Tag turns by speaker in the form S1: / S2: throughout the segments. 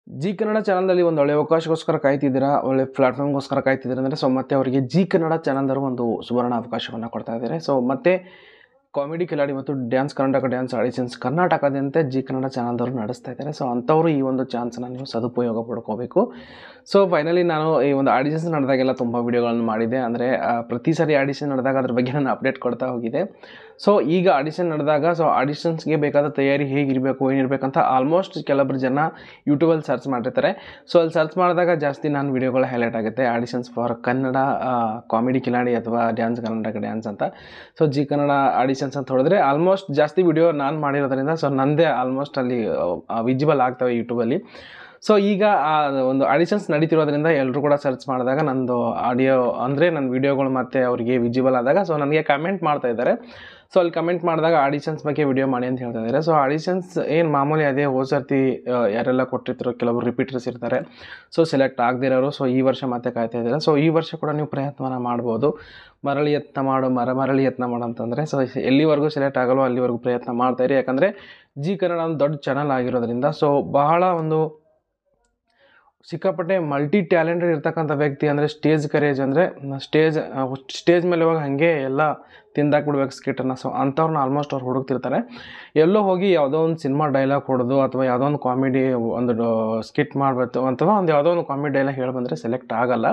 S1: G Kannada ಚಾನಲ್ನಲ್ಲಿ ಒಂದು ಒಳ್ಳೆಯ ಅವಕಾಶಕ್ಕೋಸ್ಕರ ಕಾಯ್ತಿದ್ದೀರಾ, ಒಳ್ಳೆ ಪ್ಲಾಟ್ಫಾರ್ಮ್ಗೋಸ್ಕರ ಕಾಯ್ತಿದ್ದೀರಾ ಅಂದರೆ ಮತ್ತೆ ಅವರಿಗೆ ಜಿ ಕನ್ನಡ ಚಾನಲ್ದವರು ಒಂದು ಸುವರ್ಣ ಅವಕಾಶವನ್ನು ಕೊಡ್ತಾ ಇದ್ದಾರೆ. ಮತ್ತೆ ಕಾಮಿಡಿ ಕಿಲಾಡಿ ಮತ್ತು ಡ್ಯಾನ್ಸ್ ಆಡಿಷನ್ಸ್ ಕರ್ನಾಟಕದಂತೆ ಜಿ ಕನ್ನಡ ಚಾನಲ್ದವರು ನಡೆಸ್ತಾ ಇದ್ದಾರೆ. ಅಂಥವರು ಈ ಒಂದು ಚಾನ್ಸನ್ನು ನೀವು ಸದುಪಯೋಗ ಪಡ್ಕೋಬೇಕು. ಫೈನಲಿ ನಾನು ಈ ಒಂದು ಆಡಿಷನ್ಸ್ ನಡೆದಾಗೆಲ್ಲ ತುಂಬ ವೀಡಿಯೋಗಳನ್ನು ಮಾಡಿದ್ದೆ. ಅಂದರೆ ಪ್ರತಿ ಸಾರಿ ಆಡಿಷನ್ ನಡೆದಾಗ ಅದ್ರ ಬಗ್ಗೆ ನಾನು ಅಪ್ಡೇಟ್ ಕೊಡ್ತಾ ಹೋಗಿದೆ. ಈಗ ಆಡಿಷನ್ ನಡೆದಾಗ ಆಡಿಷನ್ಸ್ಗೆ ಬೇಕಾದ ತಯಾರಿ ಹೇಗಿರಬೇಕು ಏನಿರಬೇಕಂತ ಆಲ್ಮೋಸ್ಟ್ ಕೆಲವೊಬ್ಬರು ಜನ ಯೂಟ್ಯೂಬಲ್ಲಿ ಸರ್ಚ್ ಮಾಡಿರ್ತಾರೆ. ಅಲ್ಲಿ ಸರ್ಚ್ ಮಾಡಿದಾಗ ಜಾಸ್ತಿ ನಾನು ವೀಡಿಯೋಗಳು ಹೈಲೈಟ್ ಆಗುತ್ತೆ, auditions for Kannada comedy Kiladi ಅಥವಾ ಕರ್ನಾಟಕ ಡ್ಯಾನ್ಸ್ ಅಂತ. ಜಿ ಕನ್ನಡ ಆಡಿಷನ್ಸ್ ಅಂತ ಹೇಳಿದ್ರೆ ಆಲ್ಮೋಸ್ಟ್ ಜಾಸ್ತಿ ವಿಡಿಯೋ ನಾನು ಮಾಡಿರೋದ್ರಿಂದ ನಂದೇ ಆಲ್ಮೋಸ್ಟ್ ಅಲ್ಲಿ ವಿಜಿಬಲ್ ಆಗ್ತವೆ ಯೂಟ್ಯೂಬಲ್ಲಿ. ಈಗ ಆ ಒಂದು ಆಡಿಷನ್ಸ್ ನಡೀತಿರೋದ್ರಿಂದ ಎಲ್ಲರೂ ಕೂಡ ಸರ್ಚ್ ಮಾಡಿದಾಗ ನಂದು ಆಡಿಯೋ ಅಂದರೆ ನನ್ನ ವೀಡಿಯೋಗಳು ಮತ್ತು ಅವರಿಗೆ ವಿಜಿಬಲ್ ಆದಾಗ ನನಗೆ ಕಮೆಂಟ್ ಮಾಡ್ತಾ ಇದ್ದಾರೆ. ಅಲ್ಲಿ ಕಮೆಂಟ್ ಮಾಡಿದಾಗ ಆಡಿಷನ್ಸ್ ಬಗ್ಗೆ ವಿಡಿಯೋ ಮಾಡಿ ಅಂತ ಹೇಳ್ತಾ ಇದ್ದಾರೆ. ಆಡಿಷನ್ಸ್ ಏನು ಮಾಮೂಲಿ ಅದೇ ಹೋದ ಸರ್ತಿ ಯಾರೆಲ್ಲ ಕೊಟ್ಟಿರ್ತಾರೋ ಕೆಲವರು ರಿಪೀಟರ್ಸ್ ಇರ್ತಾರೆ, ಸೆಲೆಕ್ಟ್ ಆಗದಿರೋರು. ಈ ವರ್ಷ ಮತ್ತೆ ಕಾಯ್ತಾ ಇದ್ದಾರೆ. ಈ ವರ್ಷ ಕೂಡ ನೀವು ಪ್ರಯತ್ನವನ್ನು ಮಾಡ್ಬೋದು. ಮರಳಿ ಯತ್ನ ಮಾಡು ಅಂತಂದರೆ ಎಲ್ಲಿವರೆಗೂ ಸೆಲೆಕ್ಟ್ ಆಗಲ್ವೋ ಅಲ್ಲಿವರೆಗೂ ಪ್ರಯತ್ನ ಮಾಡ್ತಾಯಿರಿ. ಯಾಕಂದರೆ ಜಿ ಕನ್ನಡ ಒಂದು ದೊಡ್ಡ ಚಾನಲ್ ಆಗಿರೋದ್ರಿಂದ ಬಹಳ ಒಂದು ಸಿಕ್ಕಾಪಟ್ಟೆ ಮಲ್ಟಿ ಟ್ಯಾಲೆಂಟೆಡ್ ಇರ್ತಕ್ಕಂಥ ವ್ಯಕ್ತಿ ಅಂದರೆ ಸ್ಟೇಜ್ ಕರೇಜ್ ಅಂದರೆ ಸ್ಟೇಜ್ ಮೇಲೆ ಹೋಗಿ ಹಾಗೆ ಎಲ್ಲ ತಿಂದಾಕ್ಬಿಡ್ಬೇಕು ಸ್ಕಿಟನ್ನು. ಅಂಥವ್ರನ್ನ ಆಲ್ಮೋಸ್ಟ್ ಅವ್ರು ಹುಡುಕ್ತಿರ್ತಾರೆ. ಎಲ್ಲೋ ಹೋಗಿ ಯಾವುದೋ ಒಂದು ಸಿನಿಮಾ ಡೈಲಾಗ್ ಹೊಡೆದು ಅಥವಾ ಯಾವುದೋ ಒಂದು ಕಾಮಿಡಿ ಒಂದು ಸ್ಕಿಟ್ ಮಾಡಬೇಕು ಅಥವಾ ಯಾವುದೋ ಒಂದು ಕಾಮಿಡಿ ಡೈಲಾಗ್ ಹೇಳಿ ಬಂದರೆ ಸೆಲೆಕ್ಟ್ ಆಗಲ್ಲ.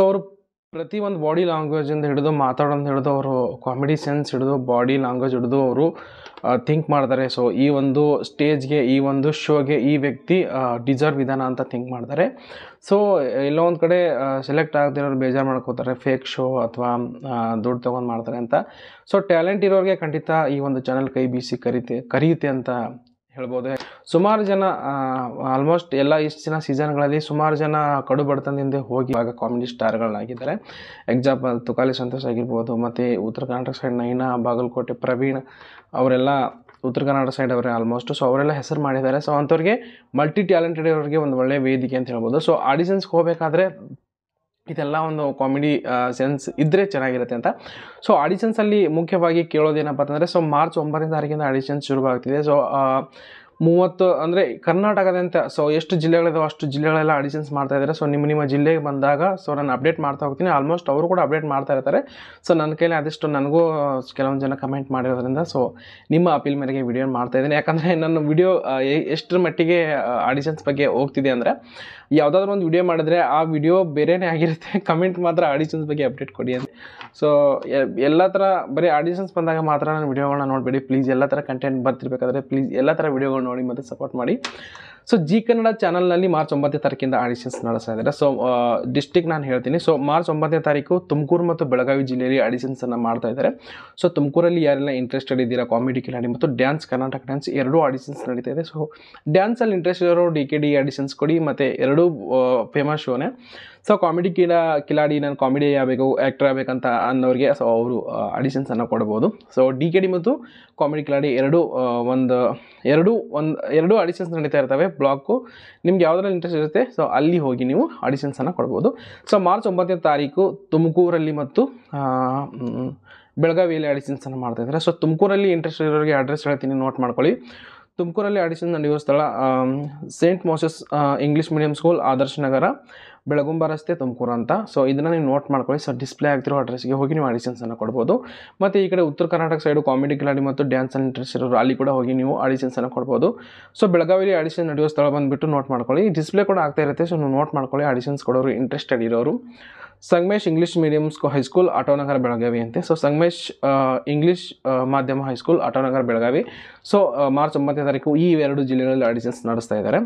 S1: ಅವರು ಪ್ರತಿಯೊಂದು ಬಾಡಿ ಲ್ಯಾಂಗ್ವೇಜಿಂದ ಹಿಡಿದು ಮಾತಾಡೋದು ಹಿಡಿದು ಅವರು ಕಾಮಿಡಿ ಸೆನ್ಸ್ ಹಿಡಿದು ಬಾಡಿ ಲ್ಯಾಂಗ್ವೇಜ್ ಹಿಡಿದು ಅವರು ಥಿಂಕ್ ಮಾಡ್ತಾರೆ. ಈ ಒಂದು ಸ್ಟೇಜ್ಗೆ ಈ ಒಂದು ಶೋಗೆ ಈ ವ್ಯಕ್ತಿ ಡಿಸರ್ವ್ ವಿಧಾನ ಅಂತ ಥಿಂಕ್ ಮಾಡ್ತಾರೆ. ಎಲ್ಲೋ ಒಂದು ಕಡೆ ಸೆಲೆಕ್ಟ್ ಆಗದಿರೋರು ಬೇಜಾರು ಮಾಡ್ಕೋತಾರೆ, ಫೇಕ್ ಶೋ ಅಥವಾ ದುಡ್ಡು ತೊಗೊಂಡು ಮಾಡ್ತಾರೆ ಅಂತ. ಟ್ಯಾಲೆಂಟ್ ಇರೋರಿಗೆ ಖಂಡಿತ ಈ ಒಂದು ಚಾನಲ್ ಕೈ ಬೀಸಿ ಕರೆಯುತ್ತೆ ಅಂತ ಹೇಳ್ಬೋದು. ಸುಮಾರು ಜನ ಆಲ್ಮೋಸ್ಟ್ ಎಲ್ಲ ಇಷ್ಟು ಜನ ಸೀಸನ್ಗಳಲ್ಲಿ ಸುಮಾರು ಜನ ಕಡು ಬಡತನದಿಂದ ಹೋಗಿ ಆಗ ಕಾಮಿಡಿ ಸ್ಟಾರ್ಗಳಾಗಿದ್ದಾರೆ. ಎಕ್ಸಾಂಪಲ್ ತುಕಾಲಿ ಸಂತೋಷ್ ಆಗಿರ್ಬೋದು, ಮತ್ತು ಉತ್ತರ ಕರ್ನಾಟಕ ಸೈಡ್ ನೈನಾ, ಬಾಗಲಕೋಟೆ ಪ್ರವೀಣ್ ಅವರೆಲ್ಲ ಉತ್ತರ ಕನ್ನಡ ಸೈಡ್ ಅವರೇ ಆಲ್ಮೋಸ್ಟ್. ಅವರೆಲ್ಲ ಹೆಸರು ಮಾಡಿದ್ದಾರೆ. ಅಂಥವ್ರಿಗೆ ಮಲ್ಟಿ ಟ್ಯಾಲೆಂಟೆಡ್ ಅವರಿಗೆ ಒಂದು ಒಳ್ಳೆಯ ವೇದಿಕೆ ಅಂತ ಹೇಳ್ಬೋದು. ಆಡಿಷನ್ಸ್ಗೆ ಹೋಗಬೇಕಾದ್ರೆ ಇದೆಲ್ಲ ಒಂದು ಕಾಮಿಡಿ ಸೆನ್ಸ್ ಇದ್ದರೆ ಚೆನ್ನಾಗಿರುತ್ತೆ ಅಂತ. ಆಡಿಷನ್ಸಲ್ಲಿ ಮುಖ್ಯವಾಗಿ ಕೇಳೋದೇನಪ್ಪ ಅಂತಂದರೆ ಮಾರ್ಚ್ 9ನೇ ತಾರೀಕಿಂದ ಆಡಿಷನ್ಸ್ ಶುರುವಾಗ್ತಿದೆ. 30 ಅಂದರೆ ಕರ್ನಾಟಕದಂತೆ ಎಷ್ಟು ಜಿಲ್ಲೆಗಳಿದಾವೆ ಅಷ್ಟು ಜಿಲ್ಲೆಗಳೆಲ್ಲ ಆಡಿಷನ್ಸ್ ಮಾಡ್ತಾ ಇದ್ದಾರೆ. ನಿಮ್ಮ ಜಿಲ್ಲೆಗೆ ಬಂದಾಗ ನಾನು ಅಪ್ಡೇಟ್ ಮಾಡ್ತಾ ಹೋಗ್ತೀನಿ. ಆಲ್ಮೋಸ್ಟ್ ಅವರು ಕೂಡ ಅಪ್ಡೇಟ್ ಮಾಡ್ತಾ ಇರ್ತಾರೆ. ನನ್ನ ಕೈಲಿ ಆದಷ್ಟು ನನಗೂ ಕೆಲವೊಂದು ಜನ ಕಮೆಂಟ್ ಮಾಡಿರೋದ್ರಿಂದ ನಿಮ್ಮ ಅಪೀಲ್ ಮೇರೆಗೆ ವಿಡಿಯೋ ಮಾಡ್ತಾ ಇದ್ದೀನಿ. ಯಾಕಂದರೆ ನನ್ನ ವಿಡಿಯೋ ಎಷ್ಟರ ಮಟ್ಟಿಗೆ ಆಡಿಷನ್ಸ್ ಬಗ್ಗೆ ಹೋಗ್ತಿದೆ ಅಂದರೆ ಯಾವುದಾದ್ರೂ ಒಂದು ವಿಡಿಯೋ ಮಾಡಿದ್ರೆ ಆ ವಿಡಿಯೋ ಬೇರೆಯೇ ಆಗಿರುತ್ತೆ, ಕಮೆಂಟ್ ಮಾತ್ರ ಆಡಿಷನ್ಸ್ ಬಗ್ಗೆ ಅಪ್ಡೇಟ್ ಕೊಡಿ ಅಂತ. ಎಲ್ಲ ಥರ ಬರೀ ಆಡಿಷನ್ಸ್ ಬಂದಾಗ ಮಾತ್ರ ನಾನು ವಿಡಿಯೋಗಳನ್ನ ನೋಡಬೇಡಿ ಪ್ಲೀಸ್. ಎಲ್ಲ ಥರ ಕಂಟೆಂಟ್ ಬರ್ತಿರ್ಬೇಕಾದ್ರೆ ಪ್ಲೀಸ್ ಎಲ್ಲ ಥರ ವಿಡಿಯೋಗಳು ನೋಡಿ ಮತ್ತು ಸಪೋರ್ಟ್ ಮಾಡಿ. ಜಿ ಕನ್ನಡ ಚಾನಲ್ನಲ್ಲಿ ಮಾರ್ಚ್ 9ನೇ ತಾರೀಕಿಂದ ಆಡಿಷನ್ಸ್ ನಡೆಸ್ತಾ ಇದ್ದಾರೆ. ಡಿಸ್ಟಿಕ್ ನಾನು ಹೇಳ್ತೀನಿ. ಮಾರ್ಚ್ 9ನೇ ತಾರೀಕು ತುಮಕೂರು ಮತ್ತು ಬೆಳಗಾವಿ ಜಿಲ್ಲೆಯಲ್ಲಿ ಆಡಿಷನ್ಸನ್ನು ಮಾಡ್ತಾ ಇದ್ದಾರೆ. ತುಮಕೂರಲ್ಲಿ ಯಾರೆಲ್ಲ ಇಂಟ್ರೆಸ್ಟೆಡ್ ಇದ್ದೀರಾ ಕಾಮಿಡಿ ಕಿಲಾಡಿ ಮತ್ತು ಕರ್ನಾಟಕ ಡ್ಯಾನ್ಸ್ ಎರಡೂ ಆಡಿಷನ್ಸ್ ನಡೀತಾ ಇದೆ. ಡ್ಯಾನ್ಸಲ್ಲಿ ಇಂಟ್ರೆಸ್ಟ್ ಇರೋರು DKD ಆಡಿಷನ್ಸ್ ಕೊಡಿ, ಮತ್ತು ಎರಡೂ ಫೇಮಸ್ ಶೋನೇ. ಕಾಮಿಡಿ ಕಿಲಾಡಿ ನಾನು ಕಾಮಿಡಿ ಆಗಬೇಕು ಆ್ಯಕ್ಟರ್ ಆಗಬೇಕಂತ ಅನ್ನೋರಿಗೆ ಅವರು ಆಡಿಷನ್ಸನ್ನು ಕೊಡ್ಬೋದು. DKD ಮತ್ತು ಕಾಮಿಡಿ ಕಿಲಾಡಿ ಎರಡೂ ಆಡಿಷನ್ಸ್ ನಡೀತಾ ಇರ್ತವೆ. ಬ್ಲಾಕು ನಿಮ್ಗೆ ಯಾವುದ್ರಲ್ಲಿ ಇಂಟ್ರೆಸ್ಟ್ ಇರುತ್ತೆ ಅಲ್ಲಿ ಹೋಗಿ ನೀವು ಆಡಿಷನ್ಸನ್ನು ಕೊಡ್ಬೋದು. ಮಾರ್ಚ್ 9ನೇ ತಾರೀಕು ತುಮಕೂರಲ್ಲಿ ಮತ್ತು ಬೆಳಗಾವಿಯಲ್ಲಿ ಆಡಿಷನ್ಸನ್ನು ಮಾಡ್ತಾಯಿದ್ದಾರೆ. ತುಮಕೂರಲ್ಲಿ ಇಂಟ್ರೆಸ್ಟ್ ಇರೋರಿಗೆ ಅಡ್ರೆಸ್ ಹೇಳ್ತೀನಿ, ನೋಟ್ ಮಾಡ್ಕೊಳ್ಳಿ. ತುಮಕೂರಲ್ಲಿ ಆಡಿಷನ್ ನಡೆಯುವ ಸ್ಥಳ Saint Moses English medium school, Adarsh Nagar, Belagumba ರಸ್ತೆ, ತುಮಕೂರು ಅಂತ. ಇದನ್ನು ನೀವು ನೋಟ್ ಮಾಡ್ಕೊಳ್ಳಿ. ಡಿಸ್ಪ್ಲೇ ಆಗ್ತಿರೋ ಅಡ್ರೆಸ್ಗೆ ಹೋಗಿ ನೀವು ಆಡಿಷನ್ಸನ್ನು ಕೊಡ್ಬೋದು. ಮತ್ತು ಈ ಕಡೆ ಉತ್ತರ ಕರ್ನಾಟಕ ಸೈಡು ಕಾಮಿಡಿ ಕಿಲಾಡಿ ಮತ್ತು ಡ್ಯಾನ್ಸಲ್ಲಿ ಇಂಟ್ರೆಸ್ಟ್ ಇರೋರು ಅಲ್ಲಿ ಕೂಡ ಹೋಗಿ ನೀವು ಆಡಿಷನ್ಸನ್ನು ಕೊಡ್ಬೋದು. ಬೆಳಗಾವಿಯಲ್ಲಿ ಆಡಿಷನ್ ನಡೆಯುವ ಸ್ಥಳ ಬಂದುಬಿಟ್ಟು ನೋಟ್ ಮಾಡ್ಕೊಳ್ಳಿ. ಡಿಸ್ಪ್ಲೇ ಕೂಡ ಆಗ್ತಾ ಇರುತ್ತೆ. ನೀವು ನೋಟ್ ಮಾಡ್ಕೊಳ್ಳಿ. ಆಡಿಷನ್ಸ್ ಕೊಡೋರು ಇಂಟ್ರೆಸ್ಟೆಡ್ ಇರೋರು Sangamesh English medium high school, Autonagar, Belagavi ಅಂತೆ. ಸಂಗಮೇಶ್ ಇಂಗ್ಲೀಷ್ ಮಾಧ್ಯಮ ಹೈಸ್ಕೂಲ್, ಆಟೋನಗರ, ಬೆಳಗಾವಿ. ಮಾರ್ಚ್ 9ನೇ ತಾರೀಕು ಈ ಎರಡು ಜಿಲ್ಲೆಗಳಲ್ಲಿ ಆಡಿಷನ್ಸ್ ನಡೆಸ್ತಾ ಇದ್ದಾರೆ.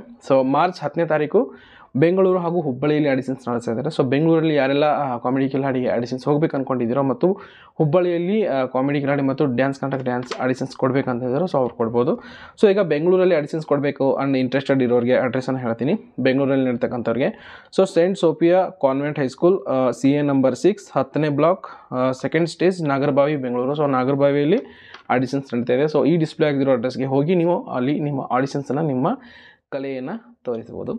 S1: ಮಾರ್ಚ್ 10ನೇ ತಾರೀಕು ಬೆಂಗಳೂರು ಹಾಗೂ ಹುಬ್ಬಳ್ಳಿಯಲ್ಲಿ ಆಡಿಷನ್ಸ್ ನಡೆಸ್ತಾ ಇದ್ದಾರೆ. ಬೆಂಗಳೂರಲ್ಲಿ ಯಾರೆಲ್ಲ ಕಾಮಿಡಿ ಕಿಲಾಡಿ ಆಡಿಷನ್ಸ್ ಹೋಗ್ಬೇಕು ಅಂದ್ಕೊಂಡಿದ್ದೀರೋ ಮತ್ತು ಹುಬ್ಬಳ್ಳಿಯಲ್ಲಿ ಕಾಮಿಡಿ ಕಿಲಾಡಿ ಮತ್ತು ಕರ್ನಾಟಕ ಡ್ಯಾನ್ಸ್ ಆಡಿಷನ್ಸ್ ಕೊಡಬೇಕಂತ ಇದ್ದಾರೆ. ಅವ್ರು ಕೊಡ್ಬೋದು. ಈಗ ಬೆಂಗಳೂರಲ್ಲಿ ಆಡಿಷನ್ಸ್ ಕೊಡಬೇಕು ಅಂಡ್ ಇಂಟ್ರೆಸ್ಟೆಡ್ ಇರೋರಿಗೆ ಅಡ್ರೆಸ್ಸನ್ನು ಹೇಳ್ತೀನಿ. ಬೆಂಗಳೂರಲ್ಲಿ ನಡೀತಕ್ಕಂಥವ್ರಿಗೆ Saint Sophia convent high school, CA number 6, 10ನೇ block, 2nd stage, Nagarbhavi, Bengaluru. ನಾಗರಬಾವಿಯಲ್ಲಿ ಆಡಿಷನ್ಸ್ ನಡೀತಾ ಇದೆ. ಈ ಡಿಸ್ಪ್ಲೇ ಆಗಿರೋ ಅಡ್ರೆಸ್ಗೆ ಹೋಗಿ ನೀವು ಅಲ್ಲಿ ನಿಮ್ಮ ಆಡಿಷನ್ಸನ್ನು ನಿಮ್ಮ ಕಲೆಯನ್ನು ತೋರಿಸ್ಬೋದು.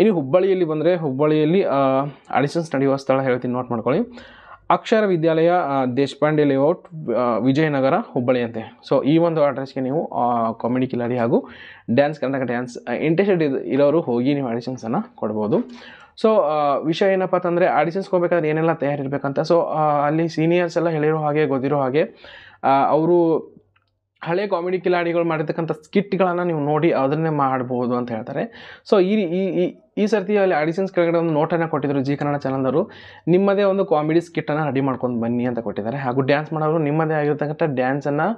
S1: ಇನ್ನು ಹುಬ್ಬಳ್ಳಿಯಲ್ಲಿ ಬಂದರೆ ಹುಬ್ಬಳ್ಳಿಯಲ್ಲಿ ಆಡಿಷನ್ಸ್ ನಡೆಯುವ ಸ್ಥಳ ಹೇಳ್ತೀನಿ, ನೋಟ್ ಮಾಡ್ಕೊಳ್ಳಿ. ಅಕ್ಷರ ವಿದ್ಯಾಲಯ ದೇಶಪಾಂಡೆ ಲೇಔಟ್ ವಿಜಯನಗರ ಹುಬ್ಬಳ್ಳಿ ಅಂತೆ. ಸೊ ಈ ಒಂದು ಅಡ್ರೆಸ್ಗೆ ನೀವು ಕಾಮಿಡಿ ಕಿಲಾಡಿ ಹಾಗೂ ಡ್ಯಾನ್ಸ್ ಕರ್ನಾಟಕ ಡ್ಯಾನ್ಸ್ ಇಂಟ್ರೆಸ್ಟೆಡ್ ಇರೋರು ಹೋಗಿ ನೀವು ಆಡಿಷನ್ಸನ್ನು ಕೊಡ್ಬೋದು. ಸೊ ವಿಷಯ ಏನಪ್ಪ ಅಂತಂದರೆ ಆಡಿಷನ್ಸ್ಗೆ ಹೋಗ್ಬೇಕಾದ್ರೆ ಏನೆಲ್ಲ ತಯಾರಿರ್ಬೇಕಂತ. ಸೊ ಅಲ್ಲಿ ಸೀನಿಯರ್ಸ್ ಎಲ್ಲ ಹೇಳಿರೋ ಹಾಗೆ ಗೊತ್ತಿರೋ ಹಾಗೆ ಅವರು ಹಳೆ ಕಾಮಿಡಿ ಕಿಲಾಡಿಗಳು ಮಾಡಿರ್ತಕ್ಕಂಥ ಸ್ಕಿಟ್ಗಳನ್ನು ನೀವು ನೋಡಿ ಅದನ್ನೇ ಮಾಡ್ಬೋದು ಅಂತ ಹೇಳ್ತಾರೆ. ಸೊ ಈ ಸರ್ತಿ ಅಲ್ಲಿ ಆಡಿಷನ್ಸ್ ಕೆಳಗಡೆ ಒಂದು ನೋಟನ್ನು ಕೊಟ್ಟಿದ್ದರು ಜಿ ಕನ್ನಡ ಚಾನಲ್ದವರು, ನಿಮ್ಮದೇ ಒಂದು ಕಾಮಿಡಿ ಸ್ಕಿಟ್ಟನ್ನು ರೆಡಿ ಮಾಡ್ಕೊಂಡು ಬನ್ನಿ ಅಂತ ಕೊಟ್ಟಿದ್ದಾರೆ. ಹಾಗೂ ಡ್ಯಾನ್ಸ್ ಮಾಡೋರು ನಿಮ್ಮದೇ ಆಗಿರ್ತಕ್ಕಂಥ ಡ್ಯಾನ್ಸನ್ನು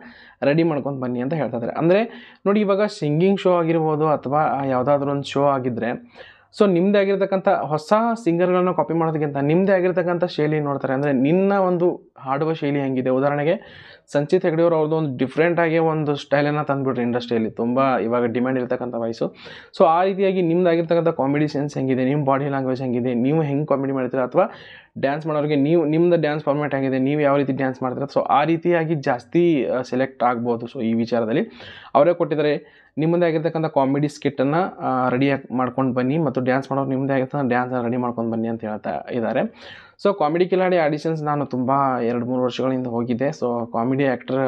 S1: ರೆಡಿ ಮಾಡ್ಕೊಂಡು ಬನ್ನಿ ಅಂತ ಹೇಳ್ತಾ ಇದ್ದಾರೆ. ಅಂದರೆ ನೋಡಿ, ಇವಾಗ ಸಿಂಗಿಂಗ್ ಶೋ ಆಗಿರ್ಬೋದು ಅಥವಾ ಯಾವುದಾದ್ರೂ ಒಂದು ಶೋ ಆಗಿದ್ದರೆ, ಸೊ ನಿಮ್ಮದೇ ಆಗಿರ್ತಕ್ಕಂಥ ಹೊಸ ಸಿಂಗರ್ಗಳನ್ನ ಕಾಪಿ ಮಾಡೋದಕ್ಕಿಂತ ನಿಮ್ಮದೇ ಆಗಿರ್ತಕ್ಕಂಥ ಶೈಲಿ ನೋಡ್ತಾರೆ. ಅಂದರೆ ನಿನ್ನ ಒಂದು ಹಾಡುವ ಶೈಲಿ ಹೆಂಗಿದೆ. ಉದಾಹರಣೆಗೆ ಸಂಚಿತ್ ಹೆಗ್ಡೆಯವರು ಅವ್ರದ್ದು ಒಂದು ಡಿಫ್ರೆಂಟಾಗಿ ಒಂದು ಸ್ಟೈಲನ್ನು ತಂದುಬಿಟ್ರೆ ಇಂಡಸ್ಟ್ರಿಯಲ್ಲಿ ತುಂಬ ಇವಾಗ ಡಿಮ್ಯಾಂಡ್ ಇರ್ತಕ್ಕಂಥ ವಾಯ್ಸು. ಸೊ ಆ ರೀತಿಯಾಗಿ ನಿಮ್ಮದಾಗಿರ್ತಕ್ಕಂಥ ಕಾಮಿಡಿ ಸೆನ್ಸ್ ಹೆಂಗಿದೆ, ನಿಮ್ಮ ಬಾಡಿ ಲ್ಯಾಂಗ್ವೇಜ್ ಹೆಂಗಿದೆ, ನೀವು ಹೆಂಗೆ ಕಾಮಿಡಿ ಮಾಡ್ತೀರಾ, ಅಥವಾ ಡ್ಯಾನ್ಸ್ ಮಾಡೋರಿಗೆ ನಿಮ್ಮದು ಡ್ಯಾನ್ಸ್ ಫಾರ್ಮ್ಯಾಟ್ ಆಗಿದೆ, ನೀವು ಯಾವ ರೀತಿ ಡ್ಯಾನ್ಸ್ ಮಾಡ್ತೀರಾ. ಸೊ ಆ ರೀತಿಯಾಗಿ ಜಾಸ್ತಿ ಸೆಲೆಕ್ಟ್ ಆಗ್ಬೋದು. ಸೊ ಈ ವಿಚಾರದಲ್ಲಿ ಅವರೇ ಕೊಟ್ಟಿದ್ದಾರೆ, ನಿಮ್ಮದೇ ಆಗಿರ್ತಕ್ಕಂಥ ಕಾಮಿಡಿ ಸ್ಕಿಟ್ಟನ್ನು ರೆಡಿಯಾಗಿ ಮಾಡ್ಕೊಂಡು ಬನ್ನಿ ಮತ್ತು ಡ್ಯಾನ್ಸ್ ಮಾಡೋರು ನಿಮ್ಮದೇ ಆಗಿರ್ತಕ್ಕಂಥ ಡ್ಯಾನ್ಸನ್ನು ರೆಡಿ ಮಾಡ್ಕೊಂಡು ಬನ್ನಿ ಅಂತ ಹೇಳ್ತಾ ಇದ್ದಾರೆ. ಸೊ ಕಾಮಿಡಿ ಕಿಲಾಡಿ ಆಡಿಷನ್ಸ್ ನಾನು ತುಂಬ 2-3 ವರ್ಷಗಳಿಂದ ಹೋಗಿದ್ದೆ. ಸೊ ಕಾಮಿಡಿ ಆ್ಯಕ್ಟರ್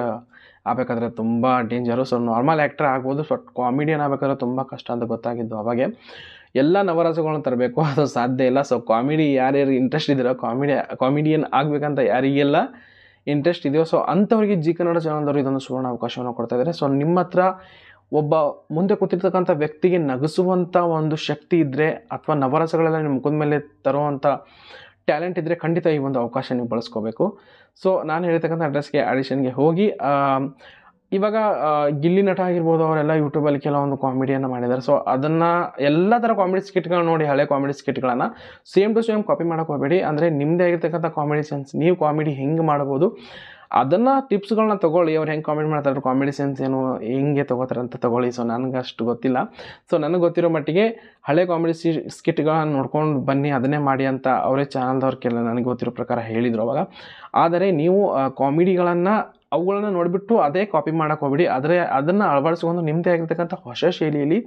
S1: ಆಗಬೇಕಾದ್ರೆ ತುಂಬ ಡೇಂಜರು. ಸೊ ನಾರ್ಮಲ್ ಆ್ಯಕ್ಟರ್ ಆಗ್ಬೋದು, ಸೊ ಕಾಮಿಡಿಯನ್ ಆಗಬೇಕಾದ್ರೆ ತುಂಬ ಕಷ್ಟ ಅಂತ ಗೊತ್ತಾಗಿದ್ದು ಅವಾಗೆ. ಎಲ್ಲ ನವರಸಗಳನ್ನ ತರಬೇಕು, ಅದು ಸಾಧ್ಯ ಇಲ್ಲ. ಸೊ ಕಾಮಿಡಿ ಯಾರ್ಯಾರು ಇಂಟ್ರೆಸ್ಟ್ ಇದ್ದೀರೋ, ಕಾಮಿಡಿಯನ್ ಆಗಬೇಕಂತ ಯಾರಿಗೆಲ್ಲ ಇಂಟ್ರೆಸ್ಟ್ ಇದೆಯೋ, ಸೊ ಅಂಥವ್ರಿಗೆ ಜಿ ಕನ್ನಡ ಚಾನಲ್ದವರು ಇದೊಂದು ಸುವರ್ಣ ಅವಕಾಶವನ್ನು ಕೊಡ್ತಾಯಿದ್ದಾರೆ. ಸೊ ನಿಮ್ಮ ಹತ್ರ ಒಬ್ಬ ಮುಂದೆ ಕೂತಿರ್ತಕ್ಕಂಥ ವ್ಯಕ್ತಿಗೆ ನಗಿಸುವಂಥ ಒಂದು ಶಕ್ತಿ ಇದ್ದರೆ, ಅಥವಾ ನವರಸಗಳೆಲ್ಲ ನಿಮ್ಮ ಮುಖದ ಮೇಲೆ ತರುವಂಥ ಟ್ಯಾಲೆಂಟ್ ಇದ್ದರೆ, ಖಂಡಿತ ಈ ಒಂದು ಅವಕಾಶ ನೀವು ಬಳಸ್ಕೋಬೇಕು. ಸೊ ನಾನು ಹೇಳ್ತಕ್ಕಂಥ ಅಡ್ರೆಸ್ಗೆ ಆಡಿಷನ್ಗೆ ಹೋಗಿ, ಇವಾಗ ಗಿಲ್ಲಿ ನಟ ಆಗಿರ್ಬೋದು, ಅವರೆಲ್ಲ ಯೂಟ್ಯೂಬಲ್ಲಿ ಕೆಲವೊಂದು ಕಾಮಿಡಿಯನ್ನು ಮಾಡಿದ್ದಾರೆ. ಸೊ ಅದನ್ನು ಎಲ್ಲ ಥರ ಕಾಮಿಡಿ ಸ್ಕಿಟ್ಗಳನ್ನ ನೋಡಿ, ಹಳೆ ಕಾಮಿಡಿ ಸ್ಕಿಟ್ಗಳನ್ನು ಸೇಮ್ ಟು ಸೇಮ್ ಕಾಪಿ ಮಾಡೋಕೆ ಹೋಗಬೇಡಿ. ಅಂದರೆ ನಿಮ್ಮದೇ ಆಗಿರ್ತಕ್ಕಂಥ ಕಾಮಿಡಿ ಸೆನ್ಸ್, ನೀವು ಕಾಮಿಡಿ ಹೆಂಗೆ ಮಾಡ್ಬೋದು ಅದನ್ನು ಟಿಪ್ಸ್ಗಳನ್ನ ತೊಗೊಳ್ಳಿ. ಅವ್ರು ಹೆಂಗೆ ಕಾಮಿಡಿ ಮಾಡ್ತಾರೆ, ಕಾಮಿಡಿ ಸೆನ್ಸ್ ಏನು ಹೆಂಗೆ ತೊಗೋತಾರೆ ಅಂತ ತೊಗೊಳ್ಳಿ. ಸೊ ನನಗೆ ಅಷ್ಟು ಗೊತ್ತಿಲ್ಲ. ಸೊ ನನಗೆ ಗೊತ್ತಿರೋ ಮಟ್ಟಿಗೆ ಹಳೆ ಕಾಮಿಡಿ ಸ್ಕಿಟ್ಗಳನ್ನ ನೋಡ್ಕೊಂಡು ಬನ್ನಿ, ಅದನ್ನೇ ಮಾಡಿ ಅಂತ ಅವರೇ ಚಾನಲ್ದವ್ರಿಗೆಲ್ಲ ನನಗೆ ಗೊತ್ತಿರೋ ಪ್ರಕಾರ ಹೇಳಿದರು ಅವಾಗ. ಆದರೆ ನೀವು ಕಾಮಿಡಿಗಳನ್ನು ಅವುಗಳನ್ನು ನೋಡಿಬಿಟ್ಟು ಅದೇ ಕಾಪಿ ಮಾಡೋಕೆ ಹೋಗ್ಬಿಡಿ. ಆದರೆ ಅದನ್ನು ಅಳವಡಿಸ್ಕೊಂಡು ನಿಮ್ಮದೇ ಆಗಿರ್ತಕ್ಕಂಥ ಹೊಸ ಶೈಲಿಯಲ್ಲಿ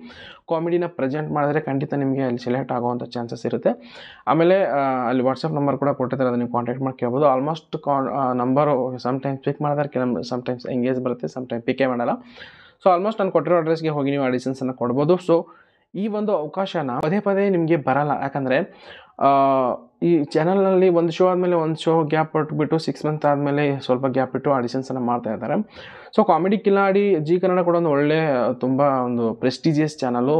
S1: ಕಾಮಿಡಿನ ಪ್ರೆಸೆಂಟ್ ಮಾಡಿದ್ರೆ ಖಂಡಿತ ನಿಮಗೆ ಅಲ್ಲಿ ಸೆಲೆಕ್ಟ್ ಆಗುವಂಥ ಚಾನ್ಸಸ್ ಇರುತ್ತೆ. ಆಮೇಲೆ ಅಲ್ಲಿ ವಾಟ್ಸಪ್ ನಂಬರ್ ಕೂಡ ಕೊಟ್ಟಿದ್ದಾರೆ, ಅದನ್ನು ನೀವು ಕಾಂಟ್ಯಾಕ್ಟ್ ಮಾಡಿ ಕೇಳ್ಬೋದು. ಆಲ್ಮೋಸ್ಟ್ ನಂಬರು ಸಮ್ಟೈಮ್ಸ್ ಪಿಕ್ ಮಾಡಿದ್ರೆ, ಸಮ್ಟೈಮ್ಸ್ ಎಂಗೇಜ್ ಬರುತ್ತೆ, ಸಮ್ಟೈಮ್ಸ್ ಪಿಕ್ಕೇ ಮಾಡಲ್ಲ. ಸೊ ಆಲ್ಮೋಸ್ಟ್ ನಾನು ಕೊಟ್ಟಿರೋ ಅಡ್ರೆಸ್ಗೆ ಹೋಗಿ ನೀವು ಆಡಿಷನ್ಸನ್ನು ಕೊಡ್ಬೋದು. ಸೊ ಈ ಒಂದು ಅವಕಾಶನ ಪದೇ ಪದೇ ನಿಮಗೆ ಬರಲ್ಲ. ಯಾಕಂದರೆ ಈ ಚಾನಲ್ನಲ್ಲಿ ಒಂದು ಶೋ ಆದಮೇಲೆ ಒಂದು ಶೋ ಗ್ಯಾಪ್ ಕೊಟ್ಬಿಟ್ಟು 6 ಮಂತ್ ಆದಮೇಲೆ ಸ್ವಲ್ಪ ಗ್ಯಾಪ್ ಬಿಟ್ಟು ಆಡಿಷನ್ಸನ್ನು ಮಾಡ್ತಾ ಇದ್ದಾರೆ. So comedy Kiladi G Kannada ಕೂಡ ಒಂದು ಒಳ್ಳೆ ತುಂಬ ಒಂದು ಪ್ರೆಸ್ಟೀಜಿಯಸ್ ಚಾನಲು,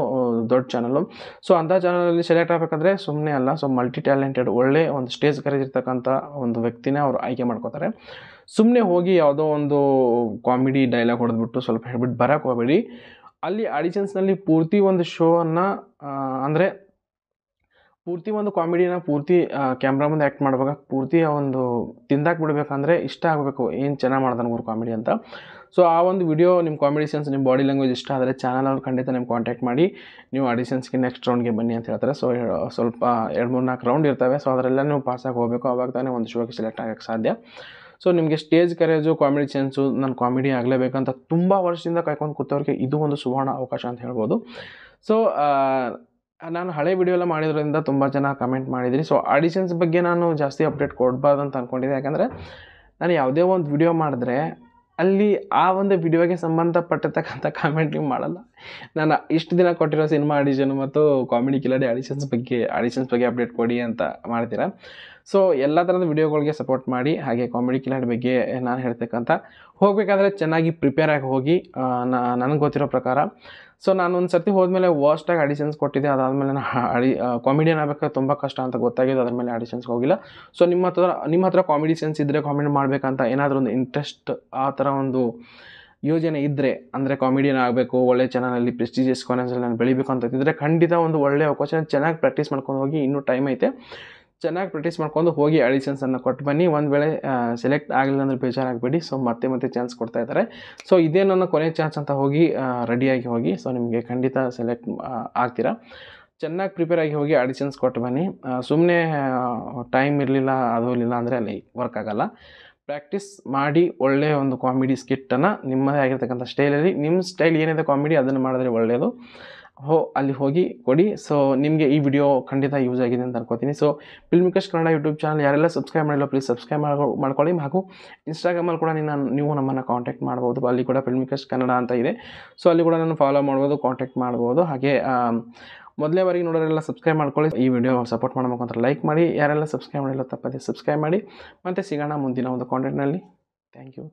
S1: ದೊಡ್ಡ ಚಾನಲು. ಸೊ ಅಂಥ ಚಾನಲಲ್ಲಿ ಸೆಲೆಕ್ಟ್ ಆಗಬೇಕಾದ್ರೆ ಸುಮ್ಮನೆ ಅಲ್ಲ. ಸೊ ಮಲ್ಟಿ ಟ್ಯಾಲೆಂಟೆಡ್, ಒಳ್ಳೆ ಒಂದು ಸ್ಟೇಜ್ ಕರೇಜ್ ಇರ್ತಕ್ಕಂಥ ಒಂದು ವ್ಯಕ್ತಿನೇ ಅವರು ಆಯ್ಕೆ ಮಾಡ್ಕೋತಾರೆ. ಸುಮ್ಮನೆ ಹೋಗಿ ಯಾವುದೋ ಒಂದು ಕಾಮಿಡಿ ಡೈಲಾಗ್ ಹೊಡೆದ್ಬಿಟ್ಟು ಸ್ವಲ್ಪ ಹೇಳ್ಬಿಟ್ಟು ಬರೋಕ್ಕೆ ಹೋಗಬೇಡಿ. ಅಲ್ಲಿ ಆಡಿಷನ್ಸ್ನಲ್ಲಿ ಪೂರ್ತಿ ಒಂದು ಶೋವನ್ನು, ಅಂದರೆ ಪೂರ್ತಿ ಒಂದು ಕಾಮಿಡಿನ ಪೂರ್ತಿ ಕ್ಯಾಮ್ರಾ ಮುಂದೆ ಆ್ಯಕ್ಟ್ ಮಾಡುವಾಗ ಪೂರ್ತಿ ಒಂದು ತಿಂದಾಕ್ ಬಿಡಬೇಕಂದ್ರೆ ಇಷ್ಟ ಆಗಬೇಕು, ಏನು ಚೆನ್ನಾಗಿ ಮಾಡ್ದಾನೆ ಇವ್ರು ಕಾಮಿಡಿ ಅಂತ. ಸೊ ಆ ಒಂದು ವಿಡಿಯೋ ನಿಮ್ಮ ಕಾಮಿಡಿ ಸೆನ್ಸ್, ನಿಮ್ಮ ಬಾಡಿ ಲ್ಯಾಂಗ್ವೇಜ್ ಇಷ್ಟ ಆದರೆ ಚಾನಲ್ ಅವ್ರು ಖಂಡಿತ ನಿಮ್ಗೆ ಕಾಂಟ್ಯಾಕ್ಟ್ ಮಾಡಿ ನೀವು ಆಡಿಷನ್ಸ್ಗೆ ನೆಕ್ಸ್ಟ್ ರೌಂಡ್ಗೆ ಬನ್ನಿ ಅಂತ ಹೇಳ್ತಾರೆ. ಸೊ ಸ್ವಲ್ಪ 2-3-4 ರೌಂಡ್ ಇರ್ತವೆ. ಸೊ ಅದರೆಲ್ಲ ನೀವು ಪಾಸಾಗಿ ಹೋಗಬೇಕು, ಆವಾಗ ತಾನೇ ಒಂದು ಶೋಗೆ ಸೆಲೆಕ್ಟ್ ಆಗೋಕ್ಕೆ ಸಾಧ್ಯ. ಸೊ ನಿಮಗೆ ಸ್ಟೇಜ್ ಕರೇಜು, ಕಾಮಿಡಿ ಸೆನ್ಸು, ನಾನು ಕಾಮಿಡಿ ಆಗಲೇಬೇಕಂತ ತುಂಬ ವರ್ಷದಿಂದ ಕಾಯ್ಕೊಂಡು ಕೂತವ್ರಿಗೆ ಇದು ಒಂದು ಸುವರ್ಣ ಅವಕಾಶ ಅಂತ ಹೇಳ್ಬೋದು. ಸೊ ನಾನು ಹಳೆ ವಿಡಿಯೋ ಎಲ್ಲ ಮಾಡಿದ್ರಿಂದ ತುಂಬ ಜನ ಕಮೆಂಟ್ ಮಾಡಿದಿರಿ. ಸೊ ಆಡಿಷನ್ಸ್ ಬಗ್ಗೆ ನಾನು ಜಾಸ್ತಿ ಅಪ್ಡೇಟ್ ಕೊಡಬಾರ್ದು ಅಂತ ಅಂದ್ಕೊಂಡಿದ್ದೆ. ಯಾಕಂದರೆ ನಾನು ಯಾವುದೇ ಒಂದು ವಿಡಿಯೋ ಮಾಡಿದ್ರೆ ಅಲ್ಲಿ ಆ ಒಂದು ವಿಡಿಯೋಗೆ ಸಂಬಂಧಪಟ್ಟಿರ್ತಕ್ಕಂಥ ಕಾಮೆಂಟ್ ನೀವು ಮಾಡಲ್ಲ. ನಾನು ಇಷ್ಟು ದಿನ ಕೊಟ್ಟಿರೋ ಸಿನಿಮಾ ಆಡಿಷನ್ ಮತ್ತು ಕಾಮಿಡಿ ಕಿಲಾಡಿ ಆಡಿಷನ್ಸ್ ಬಗ್ಗೆ ಅಪ್ಡೇಟ್ ಕೊಡಿ ಅಂತ ಮಾಡ್ತೀರಾ. ಸೊ ಎಲ್ಲ ಥರದ ವಿಡಿಯೋಗಳಿಗೆ ಸಪೋರ್ಟ್ ಮಾಡಿ. ಹಾಗೆ ಕಾಮಿಡಿ ಕಿಲಾಡಿ ಬಗ್ಗೆ ನಾನು ಹೇಳ್ತಕ್ಕಂಥ ಹೋಗಬೇಕಾದ್ರೆ ಚೆನ್ನಾಗಿ ಪ್ರಿಪೇರ್ ಆಗಿ ಹೋಗಿ, ನನಗೆ ಗೊತ್ತಿರೋ ಪ್ರಕಾರ. ಸೊ ನಾನು ಒಂದು ಸರ್ತಿ ಹೋದ್ಮೇಲೆ ವರ್ಸ್ಟಾಗಿ ಆಡಿಷನ್ಸ್ ಕೊಟ್ಟಿದ್ದೆ. ಅದಾದಮೇಲೆ ನಾನು ಕಾಮಿಡಿಯನ್ ಆಗಬೇಕಾದ್ರೆ ತುಂಬ ಕಷ್ಟ ಅಂತ ಗೊತ್ತಾಗಿದ್ದು, ಅದ್ರ ಮೇಲೆ ಆಡಿಷನ್ಸ್ಗೆ ಹೋಗಿಲ್ಲ. ಸೊ ನಿಮ್ಮ ಹತ್ರ ಕಾಮಿಡಿ ಸೆನ್ಸ್ ಇದ್ದರೆ, ಕಾಮಿಡಿ ಮಾಡಬೇಕಂತ ಏನಾದರೂ ಒಂದು ಇಂಟ್ರೆಸ್ಟ್, ಆ ಥರ ಒಂದು ಯೋಜನೆ ಇದ್ದರೆ, ಅಂದರೆ ಕಾಮಿಡಿಯನ್ ಆಗಬೇಕು, ಒಳ್ಳೆ ಚಾನಲಲ್ಲಿ ಪ್ರೆಸ್ಟೀಜಿಯಸ್ ಕಾಲೇಜಲ್ಲಿ ನಾನು ಬೆಳಿಬೇಕು ಅಂತ ಇದ್ದರೆ ಖಂಡಿತ ಒಂದು ಒಳ್ಳೆಯ ಅವಕಾಶ. ಚೆನ್ನಾಗಿ ಪ್ರಾಕ್ಟೀಸ್ ಮಾಡ್ಕೊಂಡು ಹೋಗಿ, ಇನ್ನೂ ಟೈಮ್ ಐತೆ, ಚೆನ್ನಾಗಿ ಪ್ರಾಕ್ಟೀಸ್ ಮಾಡ್ಕೊಂಡು ಹೋಗಿ ಆಡಿಷನ್ಸನ್ನು ಕೊಟ್ಟು ಬನ್ನಿ. ಒಂದು ವೇಳೆ ಸೆಲೆಕ್ಟ್ ಆಗಲಿಲ್ಲ ಅಂದರೆ ಬೇಜಾರಾಗಬೇಡಿ. ಸೊ ಮತ್ತೆ ಚಾನ್ಸ್ ಕೊಡ್ತಾ ಇದ್ದಾರೆ. ಸೊ ಇದೇ ನನ್ನ ಕೊನೆ ಚಾನ್ಸ್ ಅಂತ ಹೋಗಿ ರೆಡಿಯಾಗಿ ಹೋಗಿ. ಸೊ ನಿಮಗೆ ಖಂಡಿತ ಸೆಲೆಕ್ಟ್ ಆಗ್ತೀರಾ. ಚೆನ್ನಾಗಿ ಪ್ರಿಪೇರ್ ಆಗಿ ಹೋಗಿ ಆಡಿಷನ್ಸ್ ಕೊಟ್ಟು ಬನ್ನಿ. ಸುಮ್ಮನೆ ಟೈಮ್ ಇರಲಿಲ್ಲ, ಅದು ಇರಲಿಲ್ಲ ಅಂದರೆ ಅಲ್ಲಿ ವರ್ಕ್ ಆಗೋಲ್ಲ. ಪ್ರಾಕ್ಟೀಸ್ ಮಾಡಿ ಒಳ್ಳೆಯ ಒಂದು ಕಾಮಿಡಿ ಸ್ಕಿಟ್ಟನ್ನು ನಿಮ್ಮದೇ ಆಗಿರ್ತಕ್ಕಂಥ ಸ್ಟೈಲಲ್ಲಿ, ನಿಮ್ಮ ಸ್ಟೈಲ್ ಏನಿದೆ ಕಾಮಿಡಿ ಅದನ್ನು ಮಾಡಿದ್ರೆ ಒಳ್ಳೆಯದು. ಅಲ್ಲಿ ಹೋಗಿ ಕೊಡಿ. ಸೊ ನಿಮಗೆ ಈ ವಿಡಿಯೋ ಖಂಡಿತ ಯೂಸ್ ಆಗಿದೆ ಅಂತ ಅನ್ಕೋತೀನಿ. ಸೊ ಫಿಲ್ಮಿಕಸ್ ಕನ್ನಡ ಯೂಟ್ಯೂಬ್ ಚಾನಲ್ ಯಾರೆಲ್ಲ ಸಬ್ಸ್ಕ್ರೈಬ್ ಮಾಡಿಲ್ಲ ಪ್ಲೀಸ್ ಸಬ್ಸ್ಕ್ರೈಬ್ ಮಾಡ್ಕೊಳ್ಳಿ. ಹಾಗೂ ಇನ್ಸ್ಟಾಗ್ರಾಮಲ್ಲಿ ಕೂಡ ನೀವು ನಮ್ಮನ್ನು ಕಾಂಟ್ಯಾಕ್ಟ್ ಮಾಡ್ಬೋದು. ಅಲ್ಲಿ ಕೂಡ ಫಿಲ್ಮಿಕಸ್ ಕನ್ನಡ ಅಂತ ಇದೆ. ಸೊ ಅಲ್ಲಿ ಕೂಡ ನಾನು ಫಾಲೋ ಮಾಡ್ಬೋದು, ಕಾಂಟ್ಯಾಕ್ಟ್ ಮಾಡ್ಬೋದು. ಹಾಗೆ ಮೊದಲೇ ಬಾರಿಗೆ ನೋಡೋರೆಲ್ಲ ಸಬ್ಸ್ಕ್ರೈಬ್ ಮಾಡ್ಕೊಳ್ಳಿ. ಈ ವಿಡಿಯೋ ಸಪೋರ್ಟ್ ಮಾಡಬೇಕು ಅಂತ ಲೈಕ್ ಮಾಡಿ. ಯಾರೆಲ್ಲ ಸಬ್ಸ್ಕ್ರೈಬ್ ಮಾಡಿಲ್ಲ ತಪ್ಪದೆ ಸಬ್ಸ್ಕ್ರೈಬ್ ಮಾಡಿ. ಮತ್ತೆ ಸಿಗೋಣ ಮುಂದಿನ ಒಂದು ಕಾಂಟೆಂಟ್ನಲ್ಲಿ. Thank you.